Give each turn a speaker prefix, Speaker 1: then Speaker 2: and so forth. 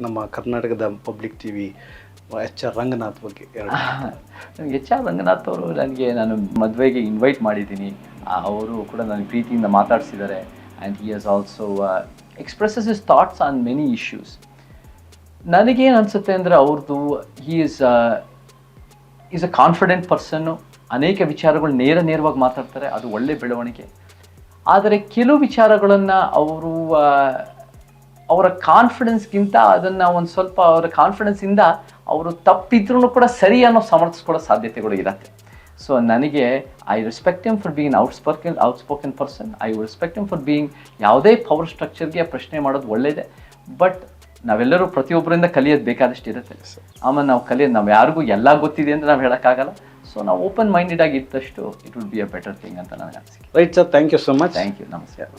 Speaker 1: ನಮ್ಮ ಕರ್ನಾಟಕದ public TV H R Ranganath ಬಗ್ಗೆ
Speaker 2: ನನಗೆ ಎಚ್ ಆರ್ ರಂಗನಾಥ್ ಅವರು ನಾನು ಮದುವೆಗೆ ಇನ್ವೈಟ್ ಮಾಡಿದ್ದೀನಿ. ಅವರು ಕೂಡ ನನಗೆ ಪ್ರೀತಿಯಿಂದ ಮಾತಾಡಿಸಿದ್ದಾರೆ. And he has also expresses his thoughts on many issues. ನನಗೇನು ಅನಿಸುತ್ತೆ ಅಂದರೆ ಅವ್ರದ್ದು ಈಸ್ ಅ ಕಾನ್ಫಿಡೆಂಟ್ ಪರ್ಸನ್ನು. ಅನೇಕ ವಿಚಾರಗಳು ನೇರವಾಗಿ ಮಾತಾಡ್ತಾರೆ, ಅದು ಒಳ್ಳೆ ಬೆಳವಣಿಗೆ. ಆದರೆ ಕೆಲವು ವಿಚಾರಗಳನ್ನು ಅವರ ಕಾನ್ಫಿಡೆನ್ಸ್ಗಿಂತ ಅದನ್ನು ಒಂದು ಸ್ವಲ್ಪ ಅವರ ಕಾನ್ಫಿಡೆನ್ಸಿಂದ ಅವರು ತಪ್ಪಿದ್ರೂ ಕೂಡ ಸರಿ ಅನ್ನೋ ಸಮರ್ಥಿಸ್ಕೊಳ್ಳೋ ಸಾಧ್ಯತೆಗಳು ಇರುತ್ತೆ. ಸೊ ನನಗೆ I respect him for being outspoken person. I respect him for being ಯಾವುದೇ ಪವರ್ ಸ್ಟ್ರಕ್ಚರ್ಗೆ ಪ್ರಶ್ನೆ ಮಾಡೋದು ಒಳ್ಳೆಯದೇ. ಬಟ್ ನಾವೆಲ್ಲರೂ ಪ್ರತಿಯೊಬ್ಬರಿಂದ ಕಲಿಯೋದು ಬೇಕಾದಷ್ಟು ಇರುತ್ತೆ. ಆಮೇಲೆ ನಾವು ಯಾರಿಗೂ ಎಲ್ಲ ಗೊತ್ತಿದೆ ಅಂತ ನಾವು ಹೇಳೋಕ್ಕಾಗಲ್ಲ. ಸೊ ನಾವು ಓಪನ್ ಮೈಂಡೆಡ್ ಆಗಿ ಇದ್ದಷ್ಟು it will be a better thing ಅಂತ ನನಗೆ ಅನಿಸಿಕೆ.
Speaker 1: Right sir, thank you so much.
Speaker 2: Thank you. ನಮಸ್ಕಾರ.